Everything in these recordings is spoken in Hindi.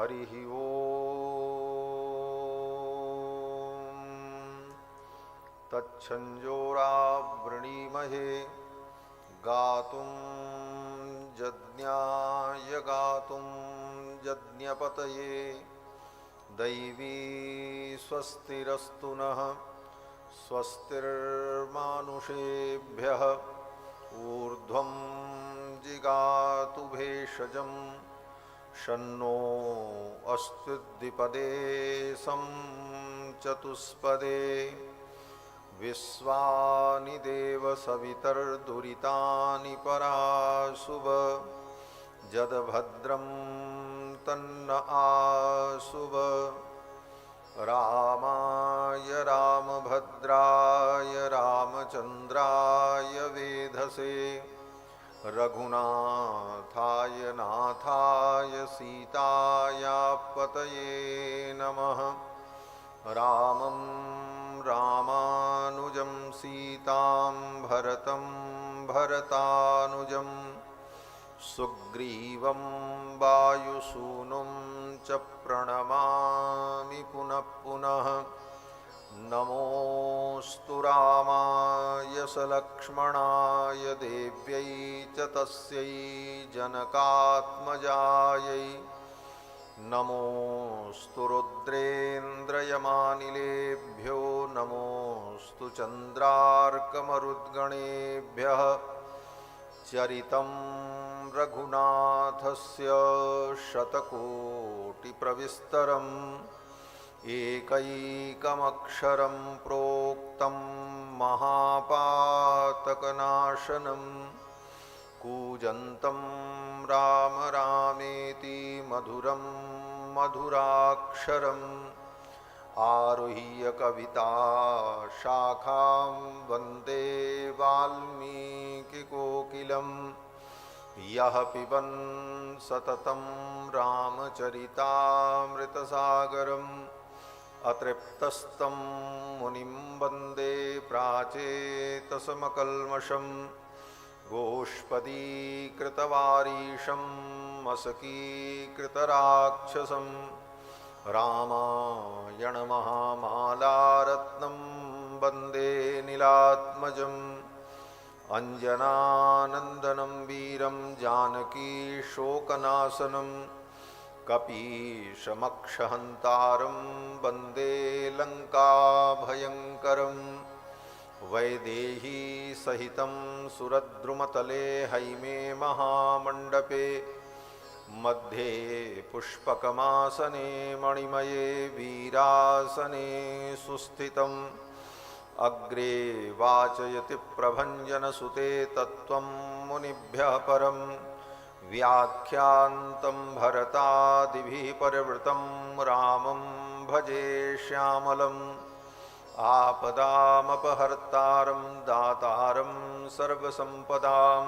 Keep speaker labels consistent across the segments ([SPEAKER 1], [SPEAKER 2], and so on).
[SPEAKER 1] हरिः ओम् तच्छंजोरावृणीमहे गातुं यज्ञाय गातुं यज्ञपतये दैवी स्वस्तिरस्तु नः स्वस्तिर्मानुषेभ्यः ऊर्ध्वं जिगातु भेषजं शन्नो अस्तु द्विपदे सं चतुष्पदे विश्वानि देव सवितर्दुरितानि पराशुभ जदभद्रं तन्न आशुभ रामाय रामभद्राय रामचन्द्राय वेधसे रघुनाथाय नाथाय सीतायापतये नमः रामं रामानुजं सीतां भरतं भरतानुजं सुग्रीवं वायुसूनुं च प्रणमामि पुनः पुनः नमोऽस्तु रामाय सलक्ष्मणाय देव्यै च तस्यै जनकात्मजायै नमोऽस्तु रुद्रेन्द्रयमानिलेभ्यो नमोऽस्तु चन्द्रार्कमरुद्गणेभ्यः चरितं रघुनाथस्य शतकोटिप्रविस्तरम् एकैकमक्षरं प्रोक्तं महापातकनाशनं कूजन्तं राम रामेति मधुरं मधुराक्षरम् आरुह्य कविताशाखां वन्दे वाल्मीकिकोकिलं यः पिबन् सततं रामचरितामृतसागरम् अतृप्तस्तं मुनिं वन्दे प्राचेतसमकल्मषं गोष्पदीकृतवारीशं मशकीकृतराक्षसं रामायणमहामालारत्नं वन्दे नीलात्मजम् अञ्जनानन्दनं वीरं जानकीशोकनाशनं कपीशमक्षहन्तारं वन्दे लङ्काभयङ्करं वैदेहीसहितं सुरद्रुमतले हैमे महामण्डपे मध्ये पुष्पकमासने मणिमये वीरासने सुस्थितम् अग्रे वाचयति प्रभञ्जनसुते तत्त्वं मुनिभ्यः परं व्याख्यान्तं भरतादिभिः परिवृतं रामं भजे श्यामलम् आपदामपहर्तारं दातारं सर्वसम्पदां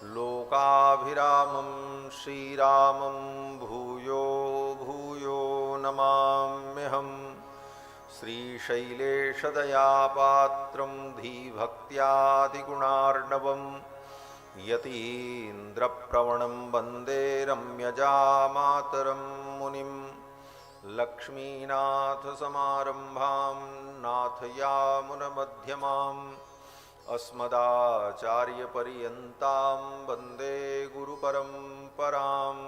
[SPEAKER 1] लोकाभिरामं श्रीरामं भूयो भूयो नमाम्यहम् श्रीशैलेशदयापात्रं धीभक्त्यादिगुणार्णवं यतीन्द्रप्रवणं वन्दे रम्यजामातरं मुनिं लक्ष्मीनाथसमारम्भां नाथयामुनमध्यमाम् अस्मदाचार्यपर्यन्तां वन्दे गुरुपरम्पराम्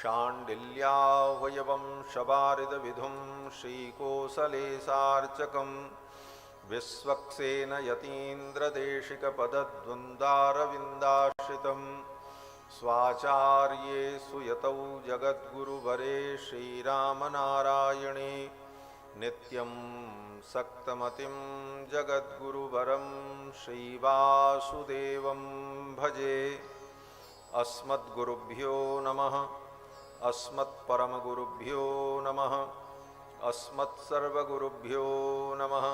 [SPEAKER 1] शाण्डिल्याह्वयवंशवारिदविधुं श्रीकोसलेशार्चकं विश्वक्सेन यतीन्द्रदेशिकपदद्वन्द्वारविन्दाश्रितं स्वाचार्ये सुयतौ जगद्गुरुवरे श्रीरामनारायणे नित्यं सक्तमतिं जगद्गुरुवरं श्रीवासुदेवं भजे। अस्मद्गुरुभ्यो नमः। अस्मत्परमगुरुभ्यो नमः। अस्मत्सर्वगुरुभ्यो नमः।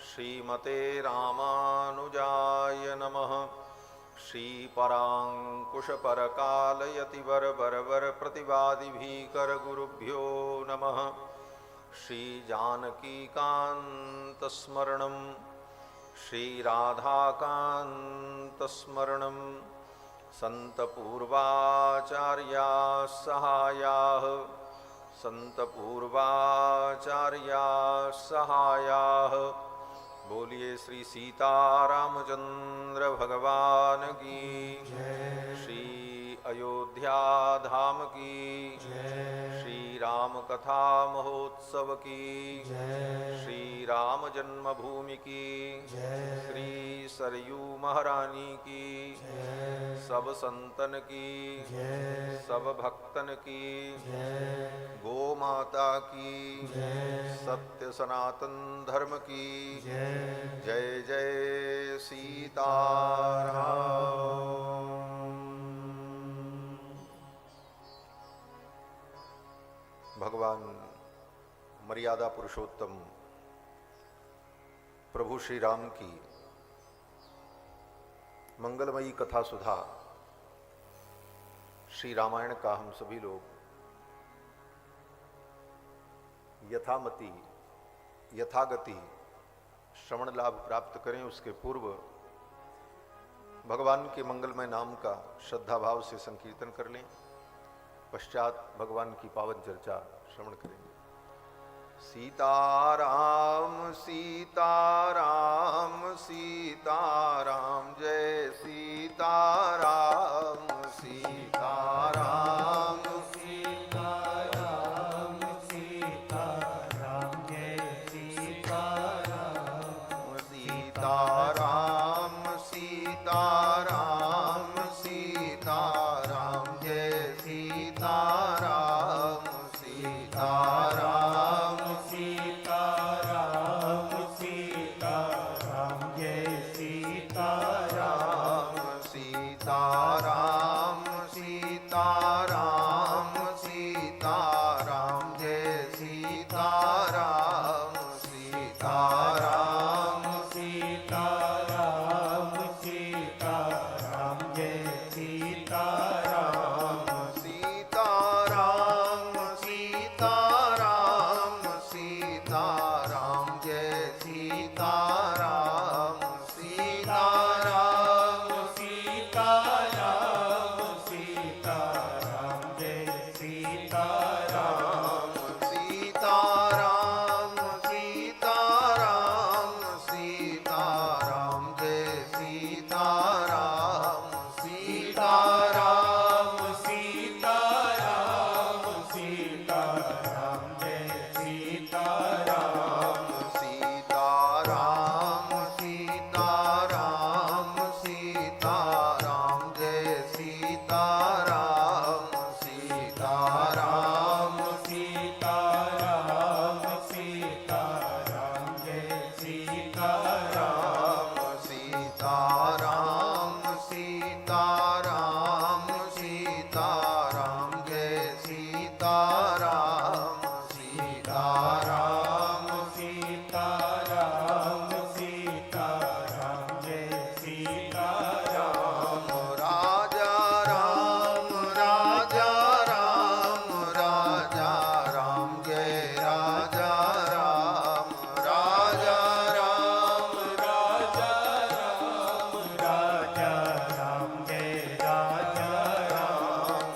[SPEAKER 1] श्रीमते रामानुजाय नमः। श्रीपराङ्कुशपरकालयतिवरवरप्रतिवादिभीकरगुरुभ्यो नमः। श्रीजानकीकान्तस्मरणं श्रीराधाकान्तस्मरणं सन्तपूर्वाचार्याः सहायाः सन्तपूर्वाचार्याः सहायाः। बोलिए श्री सीतारामचंद्र भगवान की जय। श्री अयोध्या धाम की जय। श्री राम कथा महोत्सव की जय। श्री राम जन्मभूमि की जय। श्री सरयू महारानी की जय। सब संतन की जय। सब भक्तन की जय। गो माता की जय। सत्य सनातन धर्म की जय। जय जय सीताराम। भगवान मर्यादा पुरुषोत्तम प्रभु श्री राम की मंगलमयी कथा सुधा श्री रामायण का हम सभी लोग यथामति यथागति श्रवण लाभ प्राप्त करें, उसके पूर्व भगवान के मंगलमय नाम का श्रद्धा भाव से संकीर्तन कर लें। पश्चात भगवान की पावन चर्चा श्रवण करेंगे। सीताराम सीताराम सीताराम जय सीताराम सीताराम सीताराम सीताराम जय सीताराम सीताराम सीताराम सीताराम जय सीताराम सीताराम सीताराम सीताराम जय सीताराम सीताराम सीताराम सीताराम जय सीताराम सीताराम सीताराम सीताराम जय सीताराम सीताराम सीताराम सीताराम जय सीताराम सीताराम सीताराम सीताराम जय सीताराम सीताराम सीताराम सीताराम जय सीताराम सीताराम सीताराम सीताराम जय सीताराम सीताराम सीताराम सीताराम जय सीताराम सीताराम सीताराम सीताराम जय सीताराम सीताराम सीताराम सीताराम जय सीताराम सीताराम सीताराम सीताराम जय सीताराम राजा राम राजा राम राजा राम जय राजा राम राजा राम राजा राम राजा राम जय राजा राम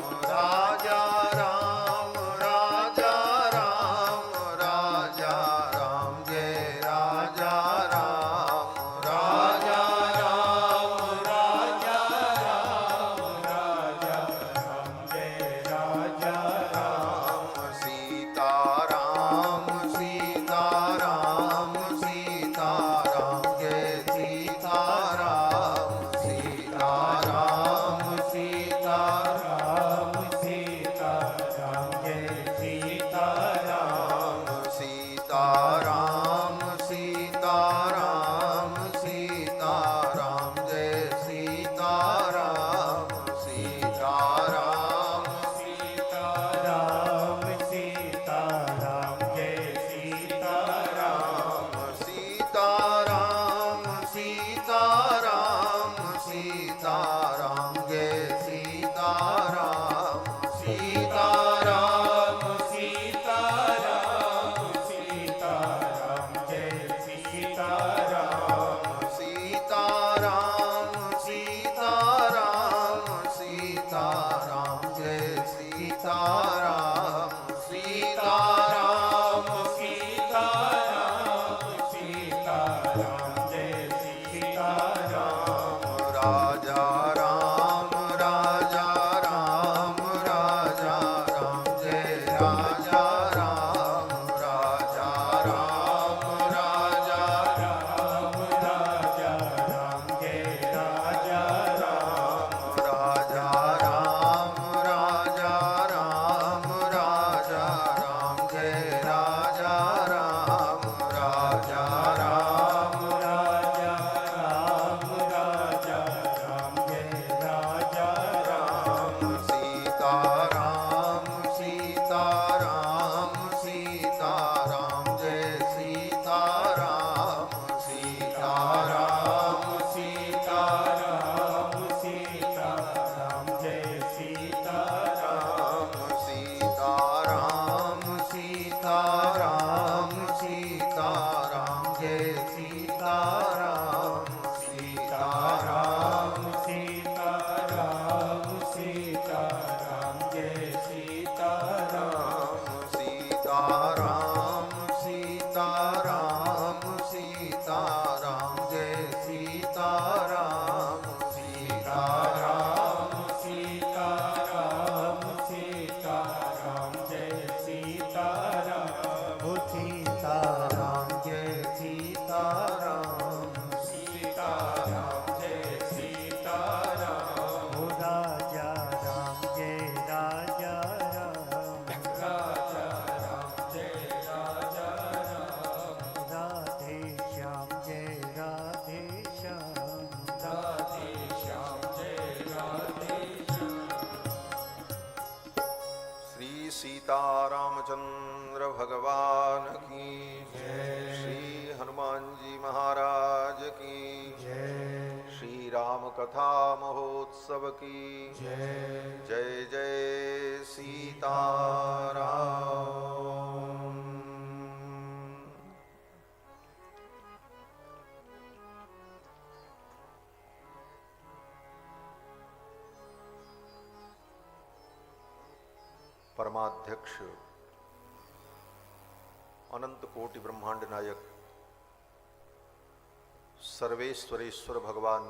[SPEAKER 1] सीताराम सीताराम
[SPEAKER 2] सीताराम सीताराम जय सीताराम
[SPEAKER 1] राजा राम राजा राम राजा राम जय राजा राम राजा राम राजा
[SPEAKER 2] राम राजा राम जय राजा राम
[SPEAKER 1] राजा राम राजा राम राजा राम जय राजा राम राजा राम
[SPEAKER 2] राजा राम राजा राम जय राजा राम
[SPEAKER 1] सीताराम सीताराम सीताराम जय सीताराम सीताराम
[SPEAKER 2] सीताराम सीताराम जय सीताराम
[SPEAKER 1] सीताराम सीताराम सीताराम जय सीताराम सीताराम
[SPEAKER 2] सीताराम सीताराम जय सीताराम
[SPEAKER 1] सीताराम सीताराम सीताराम जय सीताराम सीताराम
[SPEAKER 2] सीताराम सीताराम जय सीताराम सीताराम
[SPEAKER 1] जय सीताराम
[SPEAKER 2] सीताराम जय सीताराम राजा राम जय राजा राम राजा राम जय राजा राम राधे श्याम जय राधे श्याम राधे श्याम जय राधे श्याम
[SPEAKER 1] श्री सीतारामचंद्र भगवान की श्री हनुमान जी महाराज की श्री राम कथा महोत्सव की जय जय सीताराम। परमाध्यक्ष अनंत कोटि ब्रह्मांड नायक सर्वेश्वरेश्वर भगवान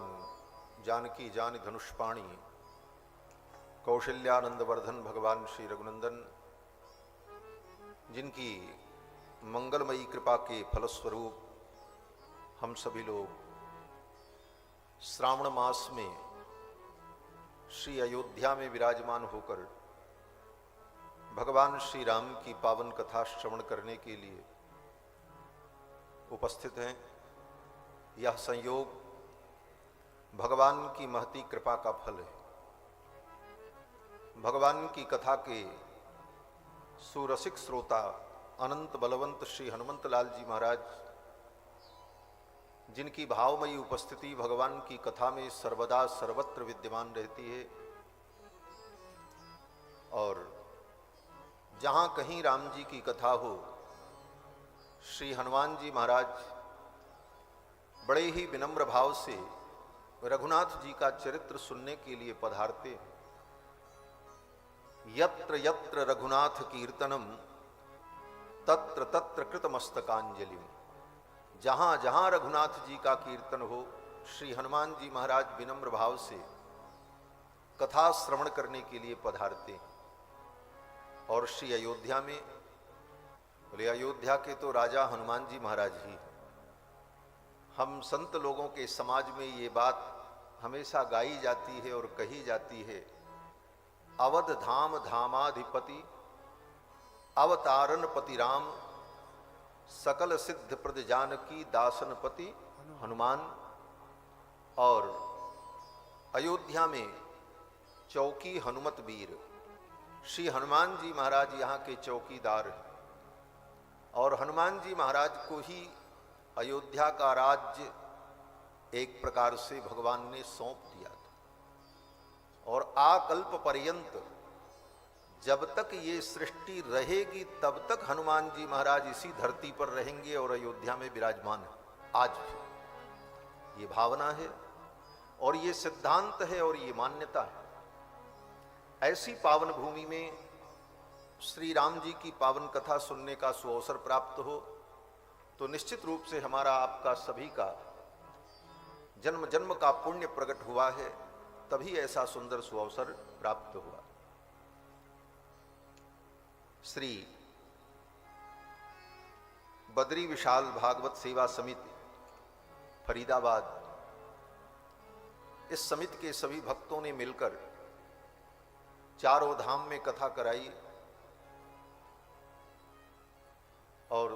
[SPEAKER 1] जानकी जानि धनुष्पाणी कौशल्यानंद वर्धन भगवान श्री रघुनंदन, जिनकी मंगलमयी कृपा के फलस्वरूप हम सभी लोग श्रावण मास में श्री अयोध्या में विराजमान होकर भगवान श्री राम की पावन कथा श्रवण करने के लिए उपस्थित हैं। यह संयोग भगवान की महती कृपा का फल है। भगवान की कथा के सुरसिक श्रोता अनंत बलवंत श्री हनुमंत लाल जी महाराज, जिनकी भावमयी उपस्थिति भगवान की कथा में सर्वदा सर्वत्र विद्यमान रहती है, और जहाँ कहीं राम जी की कथा हो, श्री हनुमान जी महाराज बड़े ही विनम्र भाव से रघुनाथ जी का चरित्र सुनने के लिए पधारते हैं। यत्र यत्र रघुनाथ कीर्तनम तत्र तत्र कृतमस्तकांजलिम। जहाँ जहाँ रघुनाथ जी का कीर्तन हो, श्री हनुमान जी महाराज विनम्र भाव से कथा श्रवण करने के लिए पधारते हैं। और श्री अयोध्या में, बोले अयोध्या के तो राजा हनुमान जी महाराज ही। हम संत लोगों के समाज में ये बात हमेशा गाई जाती है और कही जाती है, अवध धाम धामाधिपति अवतारण पति राम, सकल सिद्ध प्रद जानकी दासनपति हनुमान। और अयोध्या में चौकी हनुमत वीर, श्री हनुमान जी महाराज यहाँ के चौकीदार हैं। और हनुमान जी महाराज को ही अयोध्या का राज्य एक प्रकार से भगवान ने सौंप दिया था। और आकल्प पर्यंत जब तक ये सृष्टि रहेगी तब तक हनुमान जी महाराज इसी धरती पर रहेंगे और अयोध्या में विराजमान है। आज भी ये भावना है और ये सिद्धांत है और ये मान्यता है। ऐसी पावन भूमि में श्री राम जी की पावन कथा सुनने का सुअवसर प्राप्त हो तो निश्चित रूप से हमारा आपका सभी का जन्म जन्म का पुण्य प्रकट हुआ है, तभी ऐसा सुंदर सुअवसर प्राप्त हुआ। श्री बद्री विशाल भागवत सेवा समिति फरीदाबाद, इस समिति के सभी भक्तों ने मिलकर चारों धाम में कथा कराई और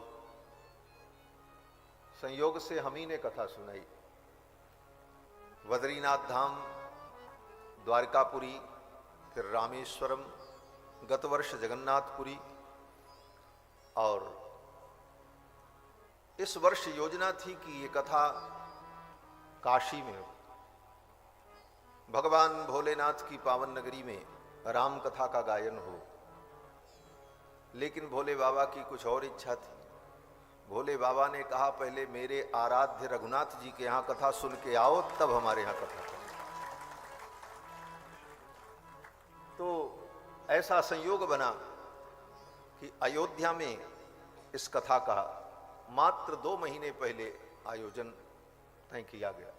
[SPEAKER 1] संयोग से हम ही ने कथा सुनाई। बद्रीनाथ धाम, द्वारकापुरी, फिर रामेश्वरम, गत वर्ष जगन्नाथपुरी, और इस वर्ष योजना थी कि ये कथा काशी में हो, भगवान भोलेनाथ की पावन नगरी में राम कथा का गायन हो। लेकिन भोले बाबा की कुछ और इच्छा थी। भोले बाबा ने कहा पहले मेरे आराध्य रघुनाथ जी के यहाँ कथा सुन के आओ, तब हमारे यहाँ कथा करो। तो ऐसा संयोग बना कि अयोध्या में इस कथा का मात्र 2 महीने पहले आयोजन तय किया गया।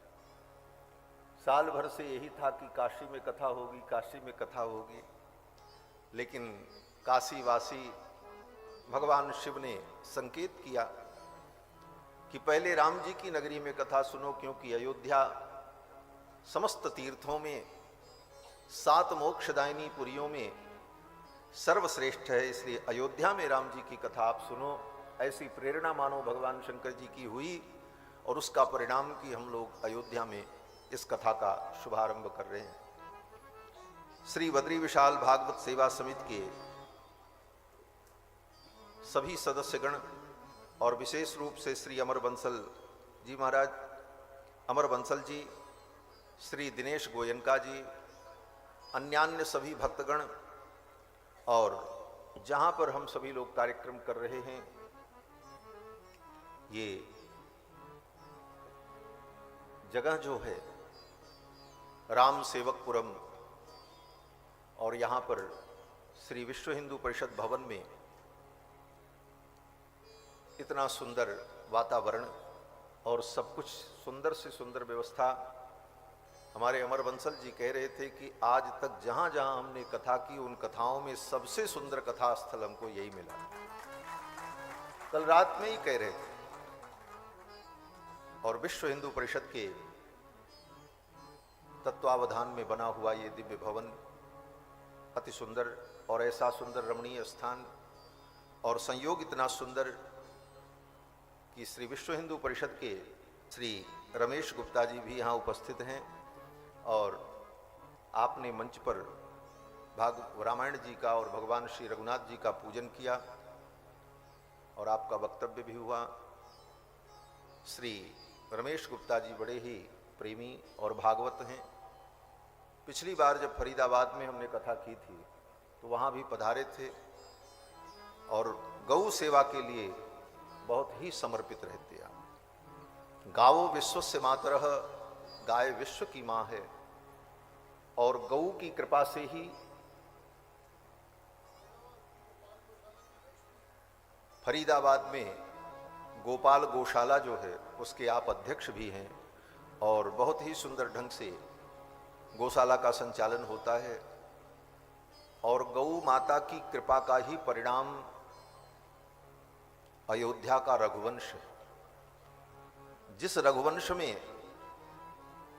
[SPEAKER 1] साल भर से यही था कि काशी में कथा होगी, काशी में कथा होगी, लेकिन काशीवासी भगवान शिव ने संकेत किया कि पहले राम जी की नगरी में कथा सुनो, क्योंकि अयोध्या समस्त तीर्थों में 7 मोक्षदायिनी पुरियों में सर्वश्रेष्ठ है, इसलिए अयोध्या में राम जी की कथा आप सुनो। ऐसी प्रेरणा मानो भगवान शंकर जी की हुई और उसका परिणाम कि हम लोग अयोध्या में इस कथा का शुभारंभ कर रहे हैं। श्री बद्री विशाल भागवत सेवा समिति के सभी सदस्यगण और विशेष रूप से श्री अमर बंसल जी महाराज, अमर बंसल जी, श्री दिनेश गोयनका जी, अन्यान्य सभी भक्तगण, और जहां पर हम सभी लोग कार्यक्रम कर रहे हैं, ये जगह जो है राम सेवकपुरम, और यहाँ पर श्री विश्व हिंदू परिषद भवन में इतना सुंदर वातावरण और सब कुछ सुंदर से सुंदर व्यवस्था। हमारे अमर बंसल जी कह रहे थे कि आज तक जहाँ जहाँ हमने कथा की, उन कथाओं में सबसे सुंदर कथा स्थल हमको यही मिला। कल रात में ही कह रहे थे। और विश्व हिंदू परिषद के तत्वावधान में बना हुआ ये दिव्य भवन अति सुंदर, और ऐसा सुंदर रमणीय स्थान, और संयोग इतना सुंदर कि श्री विश्व हिंदू परिषद के श्री रमेश गुप्ता जी भी यहाँ उपस्थित हैं, और आपने मंच पर रामायण जी का और भगवान श्री रघुनाथ जी का पूजन किया और आपका वक्तव्य भी हुआ। श्री रमेश गुप्ता जी बड़े ही प्रेमी और भागवत हैं। पिछली बार जब फरीदाबाद में हमने कथा की थी तो वहाँ भी पधारे थे और गौ सेवा के लिए बहुत ही समर्पित रहते हैं। गावो विश्वस्य मातरः, गाय विश्व की माँ है, और गौ की कृपा से ही फरीदाबाद में गोपाल गौशाला जो है उसके आप अध्यक्ष भी हैं, और बहुत ही सुंदर ढंग से गौशाला का संचालन होता है। और गौ माता की कृपा का ही परिणाम अयोध्या का रघुवंश है। जिस रघुवंश में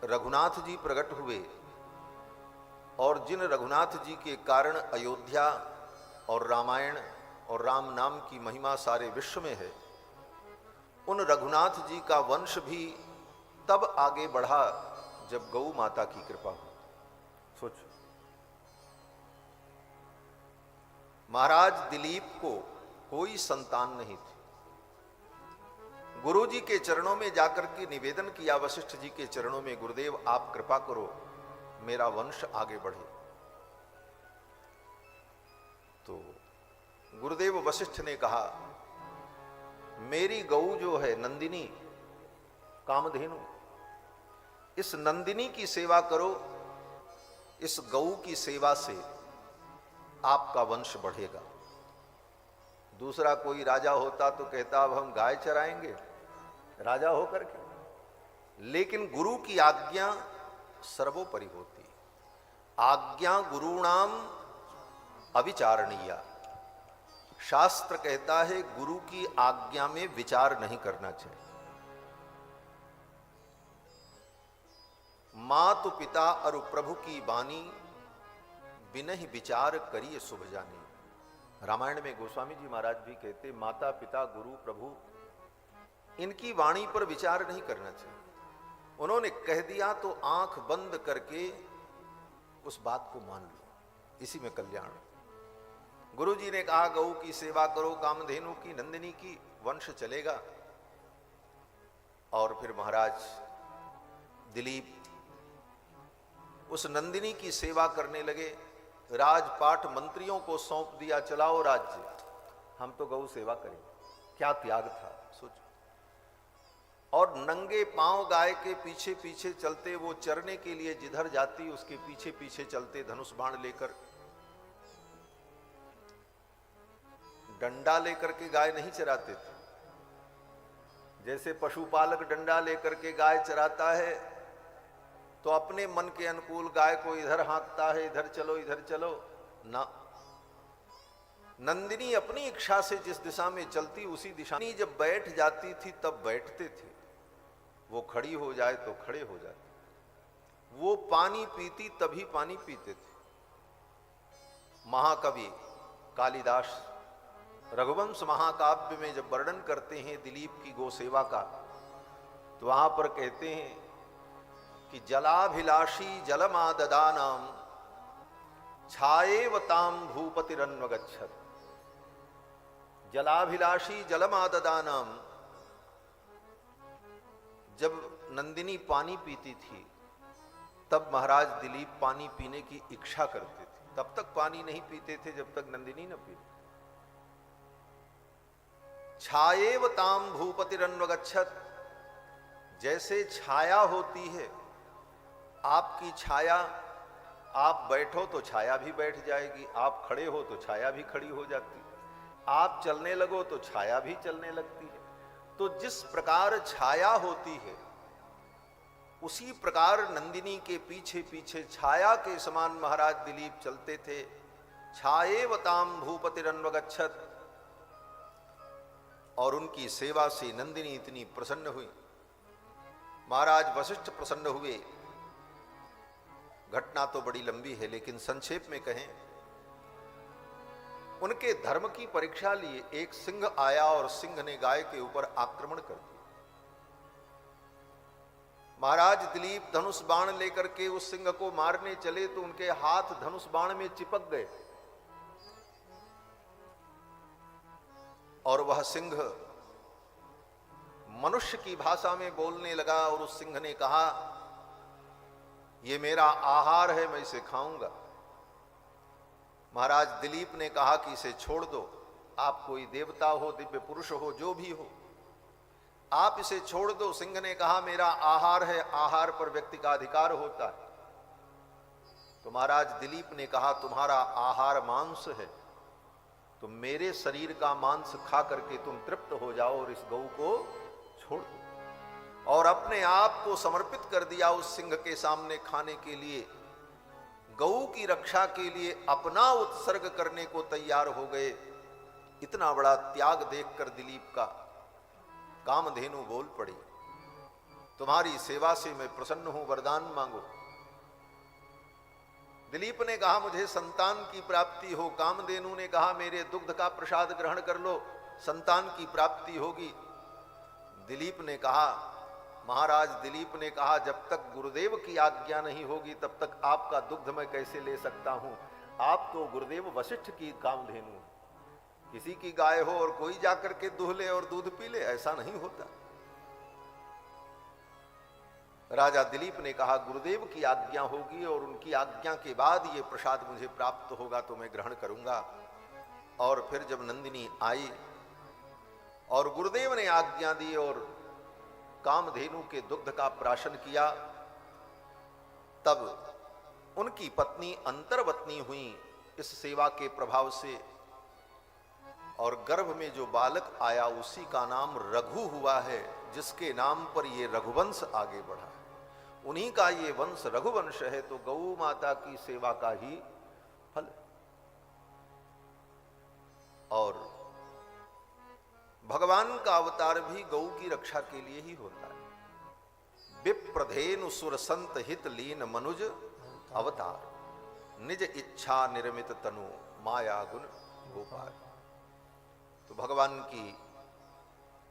[SPEAKER 1] रघुनाथ जी प्रकट हुए और जिन रघुनाथ जी के कारण अयोध्या और रामायण और राम नाम की महिमा सारे विश्व में है, उन रघुनाथ जी का वंश भी तब आगे बढ़ा जब गौ माता की कृपा हो। सोचो, महाराज दिलीप को कोई संतान नहीं थी। गुरु जी के चरणों में जाकर के निवेदन किया वशिष्ठ जी के चरणों में, गुरुदेव आप कृपा करो मेरा वंश आगे बढ़े। तो गुरुदेव वशिष्ठ ने कहा मेरी गौ जो है नंदिनी, कामधेनु, इस नंदिनी की सेवा करो, इस गौ की सेवा से आपका वंश बढ़ेगा। दूसरा कोई राजा होता तो कहता अब हम गाय चराएंगे राजा होकर के। लेकिन गुरु की आज्ञा सर्वोपरि होती है। आज्ञा गुरुणाम अविचारणीय। शास्त्र कहता है गुरु की आज्ञा में विचार नहीं करना चाहिए। मातु पिता और प्रभु की वाणी बिनहि विचार करिए शुभ जानी। रामायण में गोस्वामी जी महाराज भी कहते माता पिता गुरु प्रभु इनकी वाणी पर विचार नहीं करना चाहिए। उन्होंने कह दिया तो आंख बंद करके उस बात को मान लो, इसी में कल्याण। गुरु जी ने कहा गौ की सेवा करो, कामधेनु की, नंदिनी की, वंश चलेगा। और फिर महाराज दिलीप उस नंदिनी की सेवा करने लगे। राजपाट मंत्रियों को सौंप दिया, चलाओ राज्य, हम तो गौ सेवा करेंगे। क्या त्याग था सोचो। और नंगे पांव गाय के पीछे पीछे चलते, वो चरने के लिए जिधर जाती उसके पीछे पीछे चलते, धनुष बाण लेकर। डंडा लेकर के गाय नहीं चराते थे। जैसे पशुपालक डंडा लेकर के गाय चराता है तो अपने मन के अनुकूल गाय को इधर हाँकता है, इधर चलो ना। नंदिनी अपनी इच्छा से जिस दिशा में चलती उसी दिशा में जब बैठ जाती थी तब बैठते थे, वो खड़ी हो जाए तो खड़े हो जाते। वो पानी पीती तभी पानी पीते थे। महाकवि कालिदास रघुवंश महाकाव्य में जब वर्णन करते हैं दिलीप की गो सेवा का, तो वहां पर कहते हैं कि जलाभिलाषी जलमाददानाम छाएवताम भूपतिरन्वगच्छत। जलाभिलाषी जलमाददानाम, जब नंदिनी पानी पीती थी तब महाराज दिलीप पानी पीने की इच्छा करते थे। तब तक पानी नहीं पीते थे जब तक नंदिनी न पीती। छाएवताम भूपतिरन्वगच्छत, जैसे छाया होती है, आपकी छाया, आप बैठो तो छाया भी बैठ जाएगी, आप खड़े हो तो छाया भी खड़ी हो जाती, आप चलने लगो तो छाया भी चलने लगती है। तो जिस प्रकार छाया होती है उसी प्रकार नंदिनी के पीछे पीछे छाया के समान महाराज दिलीप चलते थे। छाएवताम भूपतिरन्वगच्छत। और उनकी सेवा से नंदिनी इतनी प्रसन्न हुई, महाराज वशिष्ठ प्रसन्न हुए। घटना तो बड़ी लंबी है लेकिन संक्षेप में कहें, उनके धर्म की परीक्षा लिए एक सिंह आया और सिंह ने गाय के ऊपर आक्रमण कर दिया। महाराज दिलीप धनुष बाण लेकर के उस सिंह को मारने चले तो उनके हाथ धनुष बाण में चिपक गए और वह सिंह मनुष्य की भाषा में बोलने लगा और उस सिंह ने कहा, ये मेरा आहार है, मैं इसे खाऊंगा। महाराज दिलीप ने कहा कि इसे छोड़ दो, आप कोई देवता हो, दिव्य पुरुष हो, जो भी हो, आप इसे छोड़ दो। सिंह ने कहा मेरा आहार है, आहार पर व्यक्ति का अधिकार होता है। तो महाराज दिलीप ने कहा तुम्हारा आहार मांस है, तुम मेरे शरीर का मांस खा करके तुम तृप्त हो जाओ और इस गऊ को छोड़ दो। और अपने आप को समर्पित कर दिया उस सिंह के सामने खाने के लिए। गऊ की रक्षा के लिए अपना उत्सर्ग करने को तैयार हो गए। इतना बड़ा त्याग देखकर दिलीप का कामधेनु बोल पड़ी, तुम्हारी सेवा से मैं प्रसन्न हूं, वरदान मांगो। दिलीप ने कहा मुझे संतान की प्राप्ति हो। कामधेनु ने कहा मेरे दुग्ध का प्रसाद ग्रहण कर लो, संतान की प्राप्ति होगी। दिलीप ने कहा, महाराज दिलीप ने कहा जब तक गुरुदेव की आज्ञा नहीं होगी तब तक आपका दुग्ध मैं कैसे ले सकता हूं। आप तो गुरुदेव वशिष्ठ की कामधेनु, किसी की गाय हो और कोई जाकर के दूह ले और दूध पी ले, ऐसा नहीं होता। राजा दिलीप ने कहा गुरुदेव की आज्ञा होगी और उनकी आज्ञा के बाद ये प्रसाद मुझे प्राप्त होगा तो मैं ग्रहण करूंगा। और फिर जब नंदिनी आई और गुरुदेव ने आज्ञा दी और कामधेनु के दुग्ध का प्राशन किया, तब उनकी पत्नी अंतर्वतनी हुई। इस सेवा के प्रभाव से और गर्भ में जो बालक आया उसी का नाम रघु हुआ है, जिसके नाम पर ये रघुवंश आगे बढ़ा है। उन्हीं का ये वंश रघुवंश है, तो गौ माता की सेवा का ही फल। और भगवान का अवतार भी गौ की रक्षा के लिए ही होता है। विप्रधेनु सुर संत हित लीन मनुज अवतार, निज इच्छा निर्मित तनु माया गुण गोपाल। तो भगवान की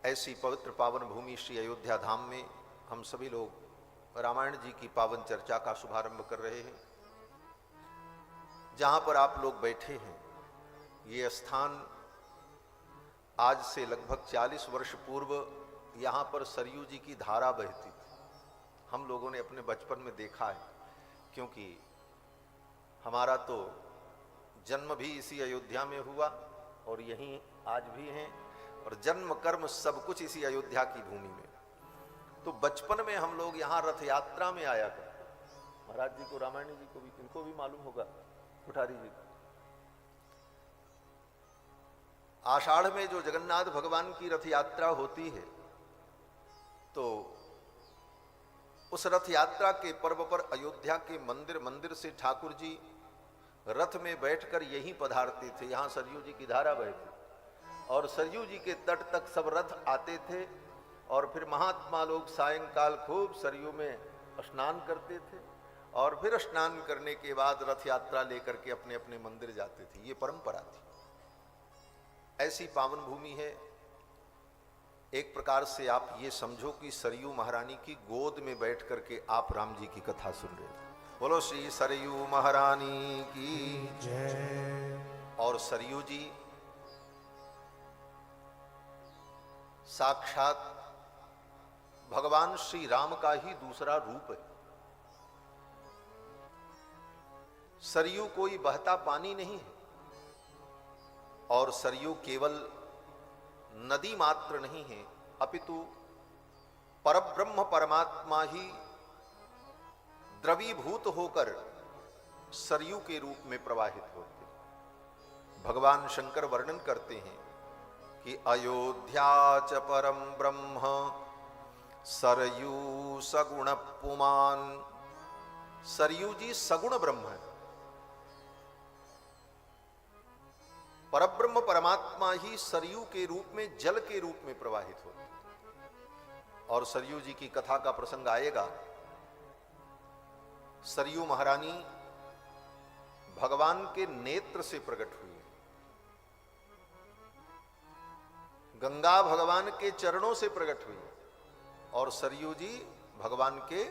[SPEAKER 1] ऐसी पवित्र पावन भूमि श्री अयोध्या धाम में हम सभी लोग रामायण जी की पावन चर्चा का शुभारंभ कर रहे हैं। जहां पर आप लोग बैठे हैं, ये स्थान आज से लगभग 40 वर्ष पूर्व यहाँ पर सरयू जी की धारा बहती थी। हम लोगों ने अपने बचपन में देखा है, क्योंकि हमारा तो जन्म भी इसी अयोध्या में हुआ और यहीं आज भी हैं, और जन्म कर्म सब कुछ इसी अयोध्या की भूमि में। तो बचपन में हम लोग यहाँ रथ यात्रा में आया करते। महाराज जी को, रामायणी जी को भी, इनको भी मालूम होगा, कुठारी जी को। आषाढ़ में जो जगन्नाथ भगवान की रथ यात्रा होती है, तो उस रथ यात्रा के पर्व पर अयोध्या के मंदिर से ठाकुर जी रथ में बैठकर यहीं पधारते थे। यहाँ सरयू जी की धारा बहती और सरयू जी के तट तक सब रथ आते थे, और फिर महात्मा लोग सायंकाल खूब सरयू में स्नान करते थे, और फिर स्नान करने के बाद रथ यात्रा लेकर के अपने अपने मंदिर जाते थे। ये परंपरा थी। ऐसी पावन भूमि है। एक प्रकार से आप ये समझो कि सरयू महारानी की गोद में बैठ करके आप राम जी की कथा सुन रहे थे। बोलो श्री सरयू महारानी की
[SPEAKER 2] जय।
[SPEAKER 1] और सरयू जी साक्षात भगवान श्री राम का ही दूसरा रूप है। सरयू कोई बहता पानी नहीं है, और सरयू केवल नदी मात्र नहीं है, अपितु परब्रह्म परमात्मा ही द्रवीभूत होकर सरयू के रूप में प्रवाहित होते। भगवान शंकर वर्णन करते हैं कि अयोध्या च परम ब्रह्म सरयू सगुण पुमान। सरयू जी सगुण ब्रह्म है। परब्रह्म परमात्मा ही सरयू के रूप में, जल के रूप में प्रवाहित होते। और सरयू जी की कथा का प्रसंग आएगा। सरयू महारानी भगवान के नेत्र से प्रकट हुई। गंगा भगवान के चरणों से प्रकट हुई, और सरयू जी भगवान के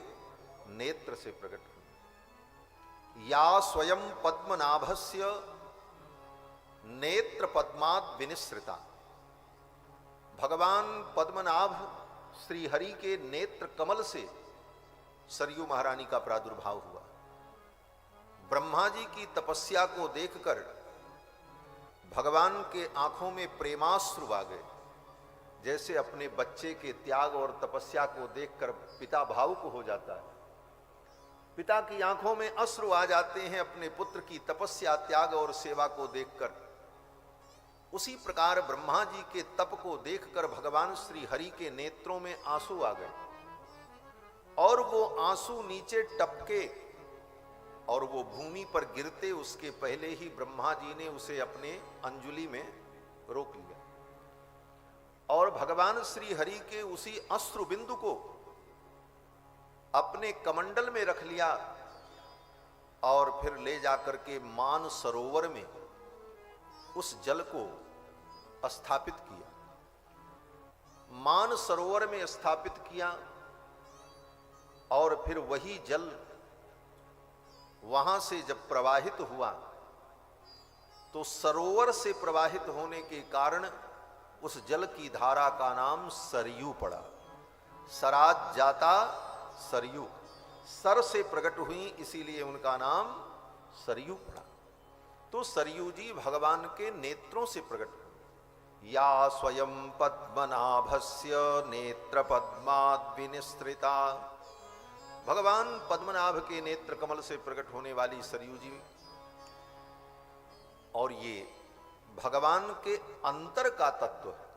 [SPEAKER 1] नेत्र से प्रकट हुई। या स्वयं पद्मनाभस्य नेत्र पद्माद विनिसृता। भगवान पद्मनाभ श्री हरि के नेत्र कमल से सरयू महारानी का प्रादुर्भाव हुआ। ब्रह्मा जी की तपस्या को देखकर भगवान के आंखों में प्रेमाश्रु आ गए। जैसे अपने बच्चे के त्याग और तपस्या को देखकर पिता भावुक हो जाता है, पिता की आंखों में अश्रु आ जाते हैं अपने पुत्र की तपस्या, त्याग और सेवा को देखकर। उसी प्रकार ब्रह्मा जी के तप को देखकर भगवान श्री हरि के नेत्रों में आंसू आ गए, और वो आंसू नीचे टपके और वो भूमि पर गिरते उसके पहले ही ब्रह्मा जी ने उसे अपने अंजुलि में रोक लिया, और भगवान श्री हरि के उसी अश्रु बिंदु को अपने कमंडल में रख लिया, और फिर ले जाकर के मान सरोवर में उस जल को स्थापित किया। मान सरोवर में स्थापित किया, और फिर वही जल वहां से जब प्रवाहित हुआ, तो सरोवर से प्रवाहित होने के कारण उस जल की धारा का नाम सरयू पड़ा। सराज जाता सरयू, सर से प्रकट हुई, इसीलिए उनका नाम सरयू पड़ा। तो सरयू जी भगवान के नेत्रों से प्रकट हुई। या स्वयं पद्मनाभस्य नेत्र पद्माद विनिसृता। भगवान पद्मनाभ के नेत्र कमल से प्रकट होने वाली सरयू जी, और ये भगवान के अंतर का तत्व है।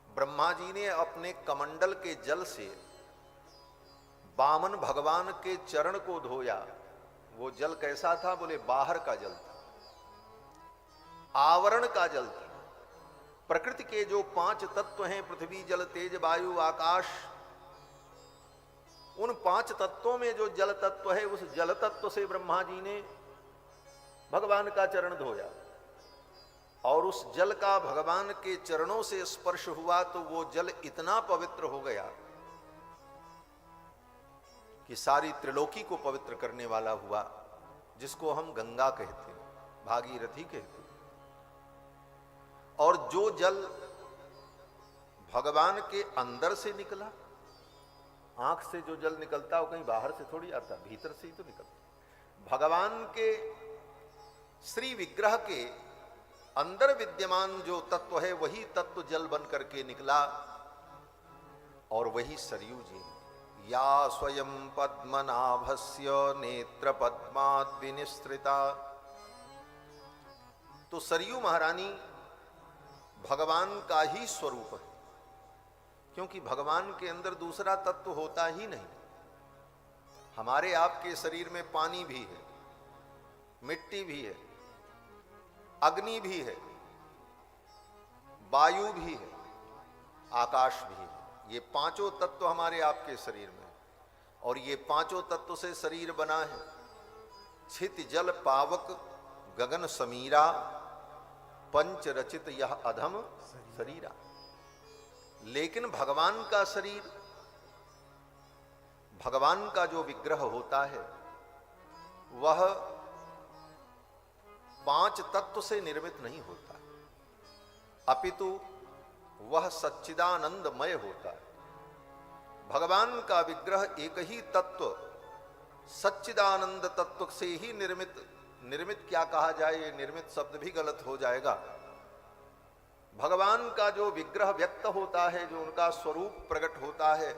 [SPEAKER 1] ब्रह्मा जी ने अपने कमंडल के जल से वामन भगवान के चरण को धोया। वो जल कैसा था? बोले बाहर का जल था, आवरण का जल था। प्रकृति के जो 5 तत्व हैं, पृथ्वी जल तेज वायु आकाश, उन 5 तत्वों में जो जल तत्व है, उस जल तत्व से ब्रह्मा जी ने भगवान का चरण धोया और उस जल का भगवान के चरणों से स्पर्श हुआ तो वो जल इतना पवित्र हो गया कि सारी त्रिलोकी को पवित्र करने वाला हुआ, जिसको हम गंगा कहते हैं, भागीरथी कहते हैं। और जो जल भगवान के अंदर से निकला, आंख से जो जल निकलता है वो कहीं बाहर से थोड़ी आता, भीतर से ही तो निकलता। भगवान के श्री विग्रह के अंदर विद्यमान जो तत्व है, वही तत्व जल बन करके निकला और वही सरयू जी। या स्वयं पद्मनाभस्य नेत्र पद्माद् विनिसृता। तो सरयू महारानी भगवान का ही स्वरूप है, क्योंकि भगवान के अंदर दूसरा तत्व होता ही नहीं। हमारे आपके शरीर में पानी भी है, मिट्टी भी है, अग्नि भी है, वायु भी है, आकाश भी है। ये 5 तत्व हमारे आपके शरीर में, और ये 5 तत्व से शरीर बना है। छित जल पावक गगन समीरा, पंच रचित यह अधम शरीरा। लेकिन भगवान का शरीर, भगवान का जो विग्रह होता है, वह 5 तत्व से निर्मित नहीं होता, अपितु वह सच्चिदानंदमय होता है। भगवान का विग्रह एक ही तत्व सच्चिदानंद तत्व से ही निर्मित क्या कहा जाए, ये निर्मित शब्द भी गलत हो जाएगा। भगवान का जो विग्रह व्यक्त होता है, जो उनका स्वरूप प्रकट होता है,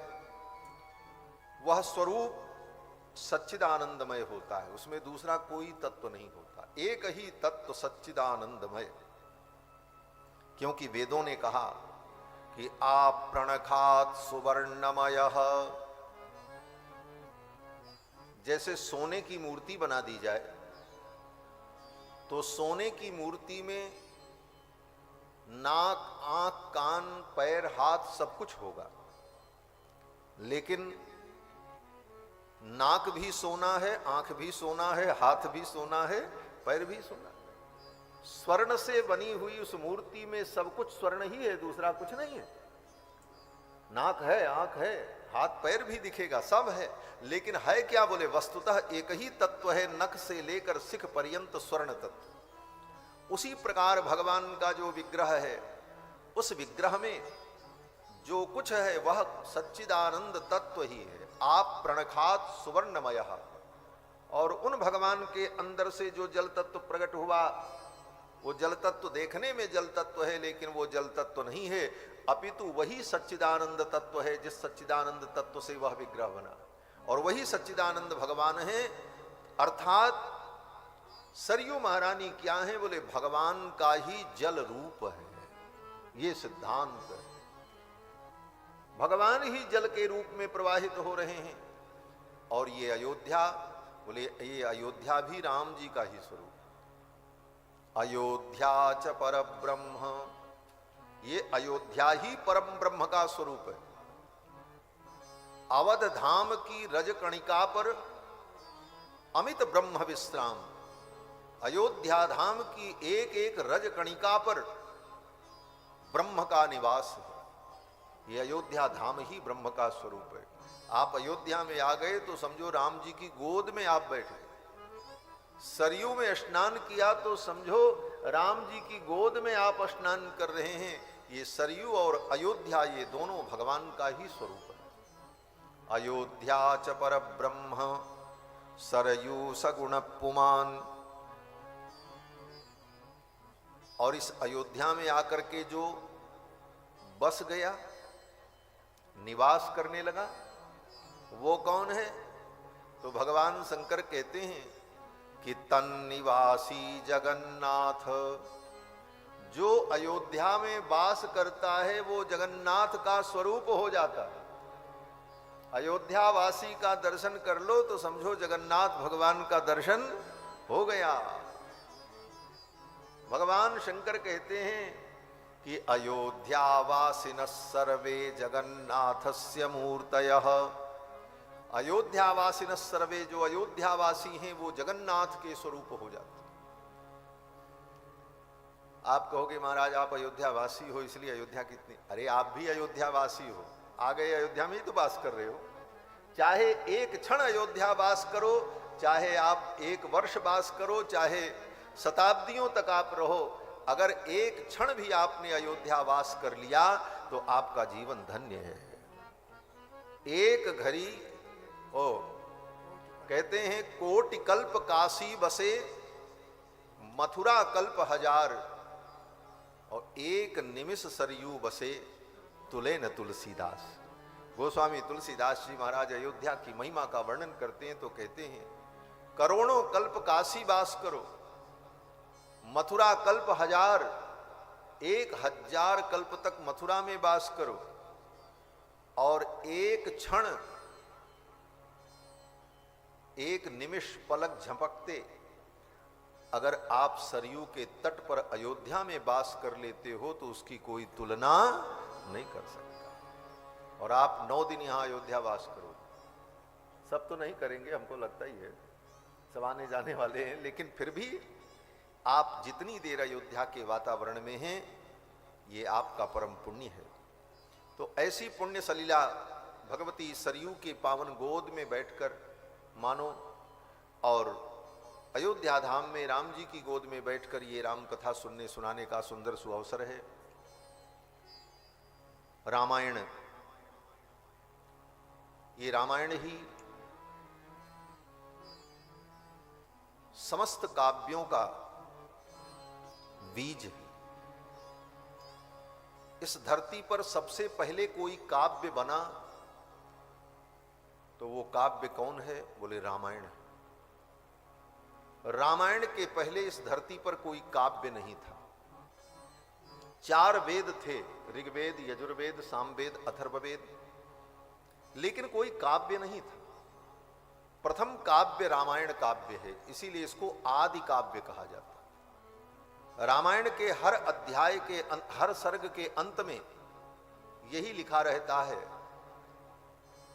[SPEAKER 1] वह स्वरूप सच्चिदानंदमय होता है, उसमें दूसरा कोई तत्व नहीं होता, एक ही तत्व सच्चिदानंदमय। क्योंकि वेदों ने कहा कि आप प्रणखात सुवर्णमयः। जैसे सोने की मूर्ति बना दी जाए तो सोने की मूर्ति में नाक, आंख, कान, पैर, हाथ सब कुछ होगा, लेकिन नाक भी सोना है, आंख भी सोना है, हाथ भी सोना है, पैर भी सोना है। स्वर्ण से बनी हुई उस मूर्ति में सब कुछ स्वर्ण ही है, दूसरा कुछ नहीं है। नाक है, आंख है, हाथ पैर भी दिखेगा, सब है, लेकिन है क्या? बोले वस्तुतः एक ही तत्व है, नख से लेकर शिख पर्यंत स्वर्ण तत्व। उसी प्रकार भगवान का जो विग्रह है, उस विग्रह में जो कुछ है वह सच्चिदानंद तत्व ही है। आप प्रणखात सुवर्णमयः। और उन भगवान के अंदर से जो जल तत्व प्रकट हुआ, वो जल तत्व देखने में जल तत्व है, लेकिन वो जल तत्व नहीं है, अपितु वही सच्चिदानंद तत्व है, जिस सच्चिदानंद तत्व से वह विग्रह बना। और वही सच्चिदानंद भगवान है। अर्थात सरयू महारानी क्या है? बोले भगवान का ही जल रूप है। ये सिद्धांत है, भगवान ही जल के रूप में प्रवाहित हो रहे हैं। और ये अयोध्या, बोले ये अयोध्या भी राम जी का ही स्वरूप। अयोध्या च परब्रह्म, ये अयोध्या ही परम ब्रह्म का स्वरूप है। अवध धाम की रज कणिका पर अमित ब्रह्म विश्राम। अयोध्या धाम की एक एक रज कणिका पर ब्रह्म का निवास है। ये अयोध्या धाम ही ब्रह्म का स्वरूप है। आप अयोध्या में आ गए तो समझो राम जी की गोद में आप बैठे। सरयू में स्नान किया तो समझो राम जी की गोद में आप स्नान कर रहे हैं। ये सरयू और अयोध्या, ये दोनों भगवान का ही स्वरूप है। अयोध्या च परब्रह्म सरयू सगुण पुमान। और इस अयोध्या में आकर के जो बस गया, निवास करने लगा, वो कौन है? तो भगवान शंकर कहते हैं कि तन्निवासी जगन्नाथ, जो अयोध्या में वास करता है वो जगन्नाथ का स्वरूप हो जाता है। अयोध्या वासी का दर्शन कर लो तो समझो जगन्नाथ भगवान का दर्शन हो गया। भगवान शंकर कहते हैं कि अयोध्यावासिनः सर्वे जगन्नाथस्य मूर्तयः। अयोध्यावासिनः सर्वे, जो अयोध्यावासी हैं वो जगन्नाथ के स्वरूप हो जाते। आप कहोगे महाराज आप अयोध्यावासी हो इसलिए अयोध्या कितनी, अरे आप भी अयोध्यावासी हो, आ गए अयोध्या में ही तो वास कर रहे हो। चाहे एक क्षण अयोध्या वास करो, चाहे आप एक वर्ष वास करो, चाहे शताब्दियों तक आप रहो, अगर एक क्षण भी आपने अयोध्या वास कर लिया तो आपका जीवन धन्य है। एक घड़ी कहते हैं कोटि कल्प काशी बसे, मथुरा कल्प हजार, और एक निमिष सरयू बसे तुले न तुलसीदास। गोस्वामी तुलसीदास जी महाराज अयोध्या की महिमा का वर्णन करते हैं तो कहते हैं करोड़ों कल्प काशी वास करो, मथुरा कल्प हजार, 1000 कल्प तक मथुरा में वास करो, और एक क्षण, एक निमिष पलक झपकते अगर आप सरयू के तट पर अयोध्या में वास कर लेते हो तो उसकी कोई तुलना नहीं कर सकता। और आप 9 दिन यहां अयोध्या वास करो, सब तो नहीं करेंगे, हमको लगता ही है, सब आने जाने वाले हैं, लेकिन फिर भी आप जितनी देर अयोध्या के वातावरण में हैं ये आपका परम पुण्य है। तो ऐसी पुण्य सलीला भगवती सरयू के पावन गोद में बैठकर मानो, और अयोध्या धाम में राम जी की गोद में बैठकर ये राम कथा सुनने सुनाने का सुंदर सुअवसर है। रामायण, ये रामायण ही समस्त काव्यों का बीज है। इस धरती पर सबसे पहले कोई काव्य बना तो वो काव्य कौन है? बोले रामायण है। रामायण के पहले इस धरती पर कोई काव्य नहीं था। 4 वेद थे, ऋग्वेद, यजुर्वेद, सामवेद, अथर्ववेद, लेकिन कोई काव्य नहीं था। प्रथम काव्य रामायण काव्य है, इसीलिए इसको आदि काव्य कहा जाता है। रामायण के हर अध्याय के हर सर्ग के अंत में यही लिखा रहता है,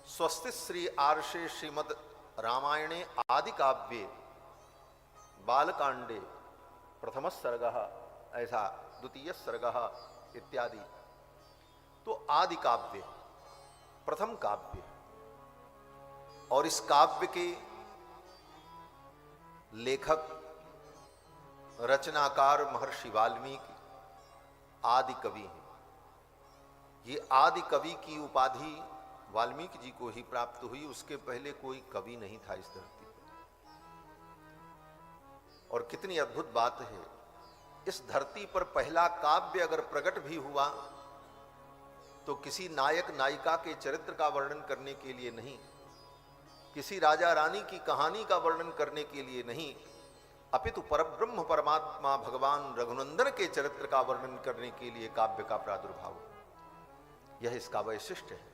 [SPEAKER 1] स्वस्ति श्री आर्षे श्रीमद रामायणे आदि काव्ये बालकांडे प्रथम सर्गः, ऐसा द्वितीय सर्गः इत्यादि। तो आदि काव्य प्रथम काव्य, और इस काव्य के लेखक रचनाकार महर्षि वाल्मीकि आदि कवि हैं। ये आदि कवि की उपाधि वाल्मीकि जी को ही प्राप्त हुई, उसके पहले कोई कवि नहीं था इस धरती पर। और कितनी अद्भुत बात है, इस धरती पर पहला काव्य अगर प्रकट भी हुआ तो किसी नायक नायिका के चरित्र का वर्णन करने के लिए नहीं, किसी राजा रानी की कहानी का वर्णन करने के लिए नहीं, अपितु परब्रह्म परमात्मा भगवान रघुनंदन के चरित्र का वर्णन करने के लिए काव्य का प्रादुर्भाव। यह इसका वैशिष्ट्य है।